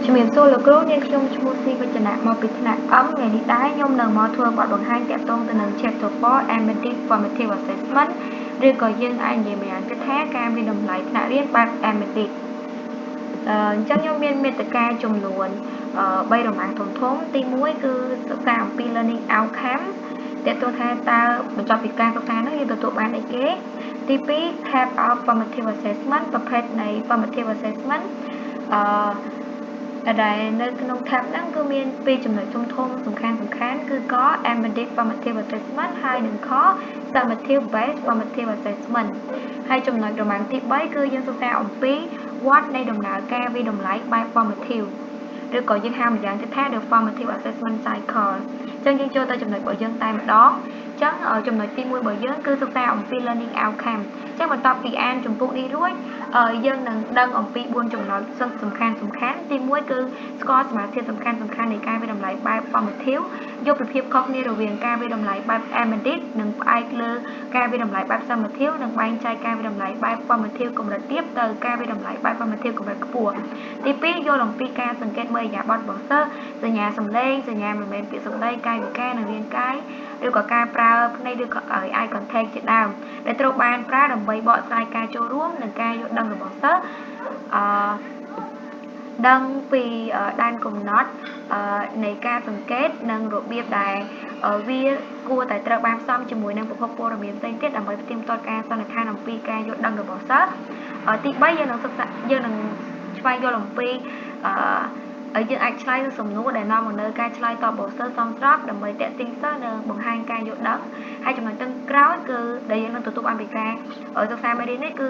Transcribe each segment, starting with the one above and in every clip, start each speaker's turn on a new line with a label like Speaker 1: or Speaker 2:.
Speaker 1: ជំរាបសួរលោកគ្រូនាងខ្ញុំឈ្មោះស៊ីវចនៈមកពីថ្នាក់អង្គថ្ងៃនេះដែរខ្ញុំនឹងមកធ្វើបទបង្ហាញទាក់ទងទៅនឹង Chapter 4 Admitted Formative Assessment ឬក៏យើងអាចនិយាយម្យ៉ាងទៀតថាការវិតម្លៃថ្នាក់រៀនបែប Admitted អញ្ចឹងខ្ញុំមានមេត្តាចំនួន3រមាំងធំៗទី1គឺសិក្សាអំពី Learning Outcome ទាក់ទងថាតើបញ្ចប់ពីការសិក្សានោះយើងទទួលបានអីគេទី2 Type of Formative Assessment ប្រភេទនៃ Formative Assessment ដែលនៅក្នុង tab ហ្នឹងគឺមាន2ចំណុចធំៗសំខាន់គឺក៏ Admitted Formative Assessment ហើយនិងខ Summative Based Formative Assessment ហើយចំណុចរមាំងទី3គឺយើងសិក្សាអំពីវត្តនៃដំណើរការវិតម្លៃបែប Formative ឬក៏យើងហៅម្យ៉ាងទៀតថា The Formative Assessment Cycle អញ្ចឹងយើងចូលទៅចំណុចរបស់យើងតែម្ដងអញ្ចឹងចំណុចទី1របស់យើងគឺសិក្សាអំពី Learning Outcome អញ្ចឹងបន្ទាប់ពីអានជំពូកនេះរួចយើងនឹងដឹងអំពី4ចំណុចសំខាន់ទី1គឺស្គាល់សមាធិសំខាន់នៃការវិតម្លៃបែប Formative យកពីភាពខុសគ្នារវាងការវិតម្លៃបែប Admitted និងផ្អែកលើការវិតម្លៃបែប Summative និងបែងចែកការវិតម្លៃបែប Formative កម្រិតទាបទៅការវិតម្លៃបែប Formative កម្រិតខ្ពស់ទី2យល់អំពីការសង្កេតមើលឥរិយាបថរបស់សិស្សសញ្ញាសម្លេងសញ្ញាមិនមែនពាក្យសម្ដីកាយវិការនិងរាងកាយឬក៏ការប្រើភ្នែកឬក៏ eye contact ជាដើមដែលត្រូវបានប្រើដើម្បីបកស្រាយការចូលរួមនិងការយល់ដឹងរបស់សិស្សដឹងពីដែនកំណត់នៃការសង្កេតនិងរបៀបដែលវាគួរតែត្រូវបានផ្សំជាមួយនឹងប្រភពព័ត៌មានផ្សេងទៀតដើម្បីផ្ទៀងផ្ទាត់ការសន្និដ្ឋានអំពីការយល់ដឹងរបស់សិស្សទី3យើងនឹងស្វែងយល់អំពីយើងអាចឆ្លើយនឹងសំណួរដែលនាំមកនៅការឆ្លើយតបរបស់សិស្សសមស្របដើម្បីទាក់ទាញសិស្សនិងបង្ហាញការយល់ដឹងហើយចំណុចក្រោយគឺដែលយើងនឹងទទួលបានពីការសិក្សាមេរៀននេះគឺ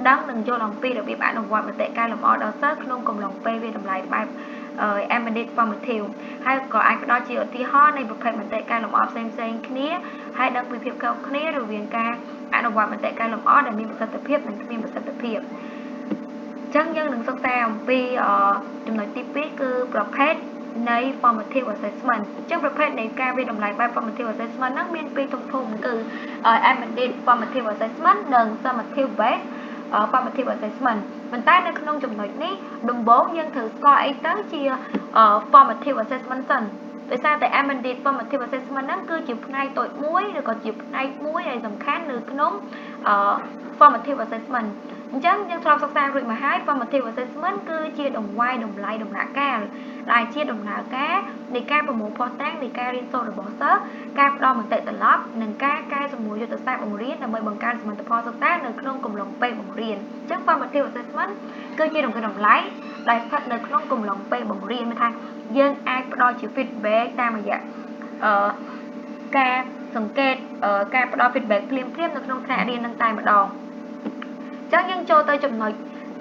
Speaker 1: ដឹងនិងយល់អំពីរបៀបអនុវត្តមតិកែលម្អដល់សិស្សក្នុងកំឡុងពេលវាតម្លៃបែបAdmitted Formative ហើយក៏អាចផ្ដល់ជាឧទាហរណ៍នៃប្រភេទមតិកែលម្អផ្សេងគ្នាហើយដឹងពីភាពខុសគ្នារវាងការអនុវត្តមតិកែលម្អដែលមានប្រសិទ្ធភាពនិងគ្មានប្រសិទ្ធភាពចឹងយើងនឹងសិក្សាអំពីចំណុចទី2គឺប្រភេទនៃ Formative Assessment ចឹងប្រភេទនៃការវិតម្លៃបែប Formative Assessment ហ្នឹងមាន2ធំគឺ Admitted Formative Assessment និង Summative Based Formative Assessment ប៉ុន្តែនៅក្នុងចំណុចនេះដំបូងយើងត្រូវស្គាល់អីទៅជា Formative Assessment សិនដោយសារតែ Admitted Formative Assessment ហ្នឹងគឺជាផ្នែកតូចមួយឬក៏ជាផ្នែកមួយដែលសំខាន់នៅក្នុងFormative Assessment អញ្ចឹងយើងធ្លាប់សិក្សារួចមកហើយ Formative Assessment គឺជាដង្វាយតម្លៃដំណាក់កាលដែលជាដំណើរការនៃការប្រមូលភស្តុតាងនៃការរៀនសូត្ររបស់សិស្សការផ្ដល់មតិត្រឡប់និងការកែសម្រួលយុទ្ធសាស្ត្របង្រៀនដើម្បីបង្កើនសមត្ថផលសិក្សានៅក្នុងកំឡុងពេលបង្រៀនអញ្ចឹង Formative Assessment គឺជាតម្លៃដែលស្ថិតនៅក្នុងកំឡុងពេលបង្រៀនថាយើងអាចផ្ដល់ជា feedback តាមរយៈការសង្កេតការផ្ដល់ feedback ភ្លាមនៅក្នុងថ្នាក់រៀននឹងតែម្ដងចឹងយើងចូលទៅចំណុច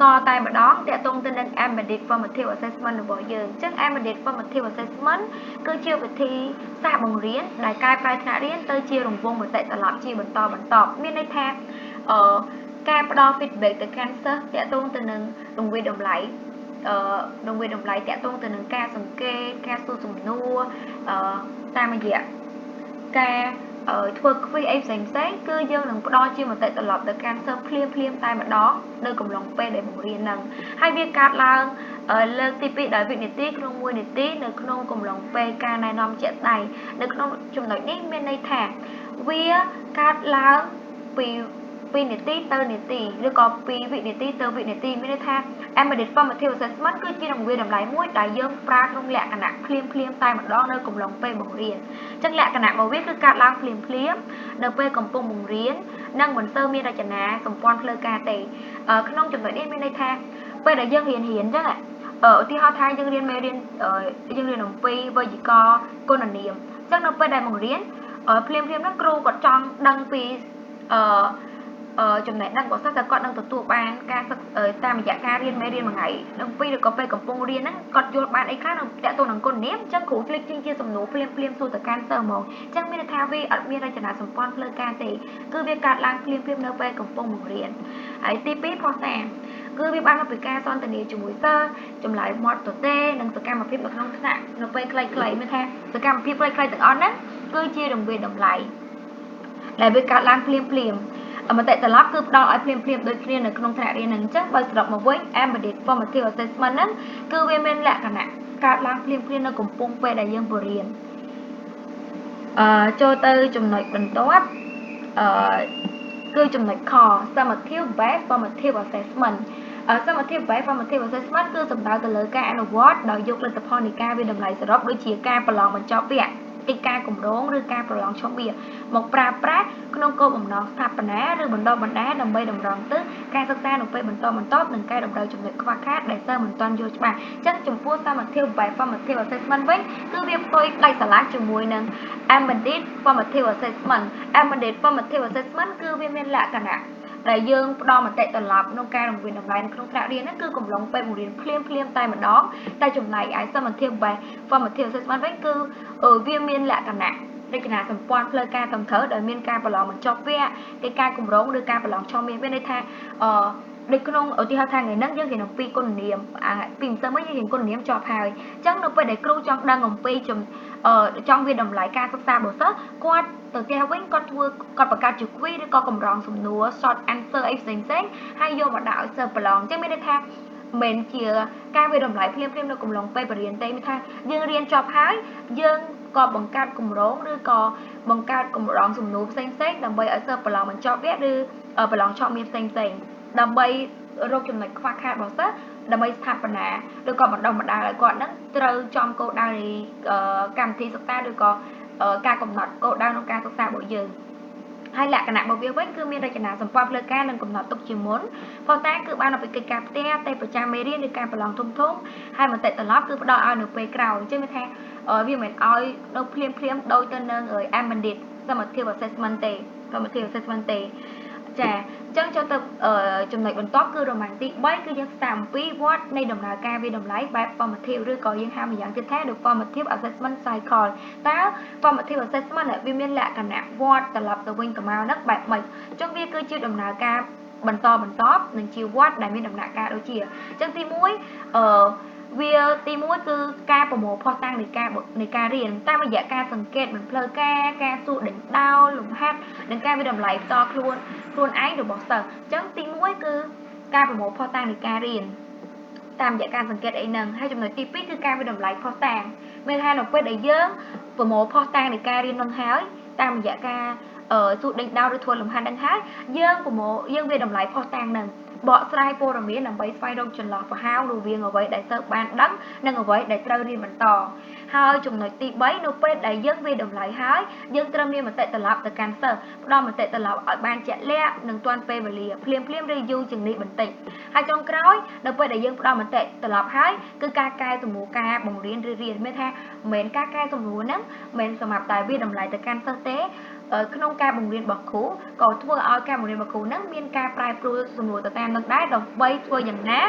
Speaker 1: កតែម្ដងទាក់ទងទៅនឹង Admitted Formative Assessment របស់យើងចឹង Admitted Formative Assessment គឺជាវិធីសាស្ត្របង្រៀនដែលកែប្រែថ្នាក់រៀនទៅជារង្វង់មតិត្រឡប់ជាបន្តមានន័យថាការផ្ដល់ feedback ទៅកាន់សិស្សទាក់ទងទៅនឹងរង្វាយតម្លៃតាក់ទងទៅនឹងការសង្កេតការសួរសំណួរតាមរយៈការធ្វើ quiz អីផ្សេងគឺយើងនឹងផ្ដល់ជាមតិត្រឡប់ទៅកាន់សិស្សភ្លាមតែម្ដងនៅកំឡុងពេលដែលបង្រៀននឹងហើយវាកើតឡើងលើកទី2ដោយវិនាទីក្នុង1នាទីនៅក្នុងកំឡុងពេលការណែនាំជាក់ស្ដែងនៅក្នុងចំណុចនេះមានន័យថាវាកើតឡើងពី2នាទីទៅនាទីឬក៏ពីវិនាទីទៅវិនាទីមានន័យថា Admitted Formative Assessment គឺជារង្វាយតម្លៃមួយដែលយើងប្រើក្នុងលក្ខណៈភ្លាមតែម្ដងនៅកំឡុងពេលបង្រៀនអញ្ចឹងលក្ខណៈរបស់វាគឺកើតឡើងភ្លាមនៅពេលកំពុងបង្រៀននិងមិនសូវមានរចនាសម្ព័ន្ធផ្លូវការទេក្នុងចំណុចនេះមានន័យថាពេលដែលយើងរៀនអញ្ចឹងឧទាហរណ៍ថាយើងរៀនមេរៀនអំពីវេយ្យាករណ៍គុណនាមអញ្ចឹងនៅពេលដែលបង្រៀនភ្លាមហ្នឹងគ្រូគាត់ចង់ដឹងពីចំណេះដឹងរបស់សិស្សតែគាត់នឹងទទួលបានការសិក្សាតាមរយៈការរៀនមេរៀនមួយថ្ងៃនឹងពីឬក៏ពេលកំពុងរៀនហ្នឹងគាត់យល់បានអីខ្លះនឹងតាក់ទងនឹងគុណនាមអញ្ចឹងគ្រូឆ្លៀកជាសំណួរភ្លាមសួរទៅកាន់សិស្សហ្មងអញ្ចឹងមានន័យថាវាអត់មានរចនាសម្ព័ន្ធផ្លូវការទេគឺវាកើតឡើងភ្លាមនៅពេលកំពុងបង្រៀនហើយទី2ផុសតាងគឺវាបានមកពីការសន្ទនាជាមួយសិស្សចម្លើយមាត់ទទេនិងសកម្មភាពនៅក្នុងថ្នាក់នៅពេលខ្លីៗមានថាសកម្មភាពខ្លីៗទាំងអស់ហ្នឹងគឺជារង្វាយតម្លៃដែលវាកើតឡើងភ្លាម mà tại tập lab cứ đo ở phim đôi phim ở trong thẻ riêng nâng chắc bao giờ một với embedded formative assessment á cứ viên men lạ cả nèการล้างphim nó cũng pung về đại dương bờ riêng cho tới chùm nội bình tốt cứ chùm nội kho summative based formative assessment summative based formative assessment គឺសំដៅទៅលើការអនុវត្តដោយយកលទ្ធផលនៃការវិតម្លៃសរុបដូចជាការប្រឡងបញ្ចប់វគ្គកិច្ចការគម្រោងឬការប្រឡងឈប់វាមកប្រើប្រាស់ក្នុងគោលបំណងស្ថាបនាឬបណ្ដុះបណ្ដាលដើម្បីតម្រង់ទិសការសិក្សានៅពេលបន្តនិងការតម្រូវចំណុចខ្វះខាតដែលសិស្សមិនទាន់យល់ច្បាស់អញ្ចឹងចំពោះ summative based formative assessment វិញគឺវាផ្ទុយដាច់ស្រឡះជាមួយនឹង embedded formative assessment គឺវាមានលក្ខណៈដែលយើងផ្ដល់មតិត្រឡប់ក្នុងការរង្វាន់តម្លៃនៅក្នុងថ្នាក់រៀនហ្នឹងគឺកំឡុងពេលបង្រៀនភ្លាមតែម្ដងតែចំណែកឯ summative based formative assessment វិញគឺវាមានលក្ខណៈរចនាសម្ព័ន្ធផ្លូវការត្រឹមត្រូវដោយមានការប្រឡងបញ្ចប់វគ្គកិច្ចការគម្រោងឬការប្រឡងឆមាសមានន័យថាដូចក្នុងឧទាហរណ៍ថាថ្ងៃហ្នឹងយើងរៀនអំពីគុណនាមពីម្សិលមិញយើងរៀនគុណនាមជាប់ហើយអញ្ចឹងនៅពេលដែលគ្រូចង់ដឹងអំពីចង់វាតម្លៃការសិក្សារបស់សិស្សគាត់ទៅផ្ទះវិញគាត់បង្កើតជា quiz ឬក៏កម្រងសំណួរ short answer អីផ្សេងហើយយកមកដាក់ឲ្យសិស្សប្រឡងអញ្ចឹងមានន័យថាមិនជាការវាតម្លៃភ្លាមនៅកំឡុងពេលបរិញ្ញាបត្រទេមានថាយើងរៀនចប់ហើយយើងក៏បង្កើតគម្រោងឬក៏បង្កើតកម្រងសំណួរផ្សេងដើម្បីឲ្យសិស្សប្រឡងបញ្ចប់វគ្គឬប្រឡងឆមាសផ្សេងដើម្បីរកចំណុចខ្វះខាតរបស់សិស្សដើម្បីស្ថាបនាឬក៏បណ្ដុះបណ្ដាលឲ្យគាត់នឹងត្រូវចំគោលដៅនៃកម្មវិធីសិក្សាឬក៏ការកំណត់គោលដៅក្នុងការសិក្សារបស់យើងហើយលក្ខណៈរបស់វាវិញគឺមានរចនាសម្ព័ន្ធផ្លូវការនិងកំណត់ទុកជាមុនប៉ុន្តែគឺបានពីកិច្ចការផ្ទះតែប្រចាំមេរៀនឬការប្រឡងធំហើយមតិត្រឡប់គឺផ្ដល់ឲ្យនៅពេលក្រោយអញ្ចឹងមានថាវាមិនឲ្យនៅភ្លាមដូចទៅនឹង embedded summative assessment ទេចាអញ្ចឹងចូលទៅចំណុចបន្ទាប់គឺរ៉ូម៉ាន់ទី3គឺយើងស្ដាប់អំពីវត្តនៃដំណើរការវិតម្លៃបែប formative ឬក៏យើងហៅម្យ៉ាងទៀតថា the formative assessment cycle តើ formative assessment វាមានលក្ខណៈវត្តត្រឡប់ទៅវិញទៅមកហ្នឹងបែបម៉េចអញ្ចឹងវាគឺជាដំណើរការបន្តនឹងជាវត្តដែលមានដំណាក់កាលដូចជាអញ្ចឹងទី1វាទី1គឺការប្រមូលភស្តុតាងនៃការរៀនតាមរយៈការសង្កេតមិនផ្លូវការសួរដេញដោលលំហាត់និងការវិតម្លៃផ្ទាល់ខ្លួនឯងរបស់សិស្សអញ្ចឹងទី1គឺការប្រមូលភស្តុតាងនៃការរៀនតាមរយៈការសង្កេតអីហ្នឹងហើយចំណុចទី2គឺការវិតម្លៃភស្តុតាងមានថានៅពេលដែលយើងប្រមូលភស្តុតាងនៃការរៀននឹងហើយតាមរយៈការសួរដេញដោលឬធ្វើលំហាត់ហ្នឹងហើយយើងវាតម្លៃភស្តុតាងហ្នឹងបកស្រាយព័ត៌មានដើម្បីស្វែងរកចន្លោះប្រហោងរវាងអ្វីដែលសិស្សបានដឹងនិងអ្វីដែលត្រូវរៀនបន្តហើយចំណុចទី3នៅពេលដែលយើងវាតម្លៃហើយយើងត្រូវមានមតិត្រឡប់ទៅកាន់សិស្សផ្ដល់មតិត្រឡប់ឲ្យបានជាក់លាក់និងទាន់ពេលវេលាភ្លាមឬយូរជាងនេះបន្តិចហើយចុងក្រោយនៅពេលដែលយើងផ្ដល់មតិត្រឡប់ហើយគឺការកែសម្រួលការបង្រៀនឬរៀនមានថាមិនមែនការកែសម្រួលហ្នឹងមិនសម្រាប់តែវាតម្លៃទៅកាន់សិស្សទេក្នុងការបង្រៀនរបស់គ្រូក៏ធ្វើឲ្យការបង្រៀនរបស់គ្រូនឹងមានការប្រែប្រួលសំណួរទៅតាមនឹងដែរដើម្បីធ្វើយ៉ាងណា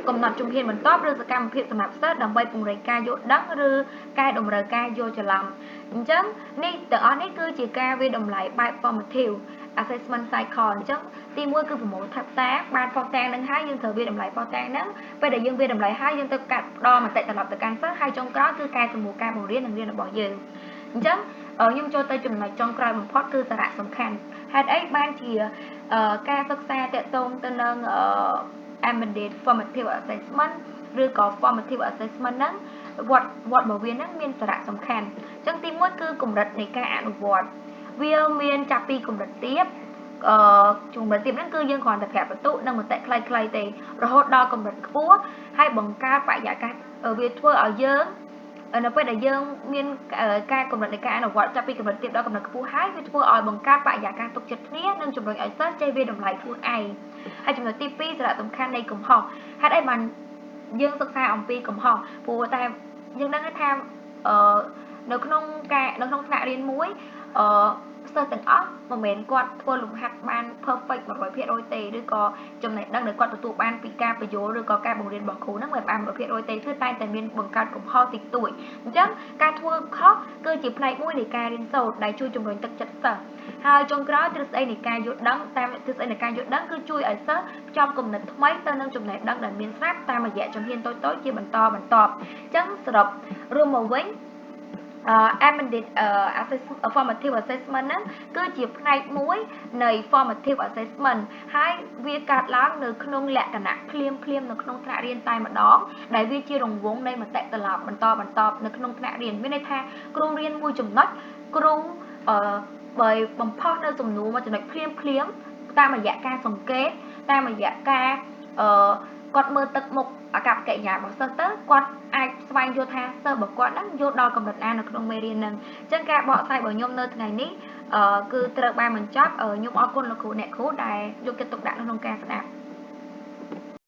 Speaker 1: កំណត់ជំហានបន្ទាប់ឬសកម្មភាពសម្រាប់សិស្សដើម្បីពង្រឹងការយល់ដឹងឬកែតម្រូវការយល់ច្រឡំអញ្ចឹងនេះទាំងអស់នេះគឺជាការវាតម្លៃបែប formative assessment cycle អញ្ចឹងទី1គឺប្រមូលថាប់តាបានផុសតាំងនឹងហើយយើងត្រូវវាតម្លៃផុសតាំងហ្នឹងពេលដែលយើងវាតម្លៃហើយយើងទៅកាត់ផ្ដល់មតិត្រឡប់ទៅកាន់សិស្សហើយចុងក្រោយគឺកែសម្រួលការបង្រៀននិងរៀនរបស់យើងអញ្ចឹងខ្ញុំចូលទៅចំណុចចុងក្រោយបំផុតគឺសារៈសំខាន់ហេតុអីបានជាការសិក្សាតាក់ទងទៅនឹងembedded formative assessment ឬក៏ formative assessment ហ្នឹងវត្តរបស់វាហ្នឹងមានសារៈសំខាន់អញ្ចឹងទី1គឺកម្រិតនៃការអនុវត្តវាមានចាប់ពីកម្រិតទាបកម្រិតទាបហ្នឹងគឺយើងគ្រាន់តែប្រាប់បន្ទុកនិងមតិខ្លីៗទេរហូតដល់កម្រិតខ្ពស់ហើយបង្កើតបរិយាកាសវាធ្វើឲ្យយើងនៅពេលដែលយើងមានការកម្រិតនៃការអនុវត្តចាប់ពីកម្រិតទាបដល់កម្រិតខ្ពស់ហើយវាធ្វើឲ្យបង្កើតបរិយាកាសទុកចិត្តគ្នានិងជំរុញឲ្យសិស្សចេះវាតម្លៃខ្លួនឯងហើយចំណុចទី2សារៈសំខាន់នៃកំហុសហេតុអីបានយើងសិក្សាអំពីកំហុសព្រោះតែយើងដឹងថានៅក្នុងថ្នាក់រៀនមួយសិស្សទាំងអស់មិនមែនគាត់ធ្វើលំហាត់បាន perfect 100%ទេឬក៏ចំណេះដឹងដែលគាត់ទទួលបានពីការបញ្យល់ឬក៏ការបង្រៀនរបស់គ្រូហ្នឹងមិនបាន 100%ទេគឺតែមានបង្កើតកំហុសតិចតួចអញ្ចឹងការធ្វើខុសគឺជាផ្នែកមួយនៃការរៀនសូត្រដែលជួយជំរុញទឹកចិត្តសិស្សហើយចុងក្រោយទ្រឹស្ដីនៃការយល់ដឹងតាមទ្រឹស្ដីនៃការយល់ដឹងគឺជួយឲ្យសិស្សភ្ជាប់គំនិតថ្មីទៅនឹងចំណេះដឹងដែលមានស្រាប់តាមរយៈជំហានតូចៗជាបន្តបន្ទាប់អញ្ចឹងសរុបរួមមកវិញ amended formative assessment ហ្នឹងគឺជាផ្នែកមួយនៃ formative assessment ហើយវាកើតឡើងនៅក្នុងលក្ខណៈភ្លាមនៅក្នុងថ្នាក់រៀនតែម្ដងដែលវាជារង្វង់នៃមតិត្រឡប់បន្តនៅក្នុងថ្នាក់រៀនមានន័យថាគ្រូរៀនមួយចំណុចគ្រូបើបំផុសនៅសំណួរមួយចំណុចភ្លាមតាមរយៈការសង្កេតតាមរយៈការគាត់មើលទឹកមុខអាកប្បកិរិយារបស់សិស្សទៅគាត់អាចស្វែងយល់ថាសិស្សរបស់គាត់ហ្នឹងយល់ដល់កម្រិតណានៅក្នុងមេរៀនហ្នឹងអញ្ចឹងការបកស្រាយរបស់ខ្ញុំនៅថ្ងៃនេះគឺត្រូវបានបញ្ចប់ខ្ញុំអរគុណលោកគ្រូអ្នកគ្រូដែលយកចិត្តទុកដាក់ក្នុងការស្ដាប់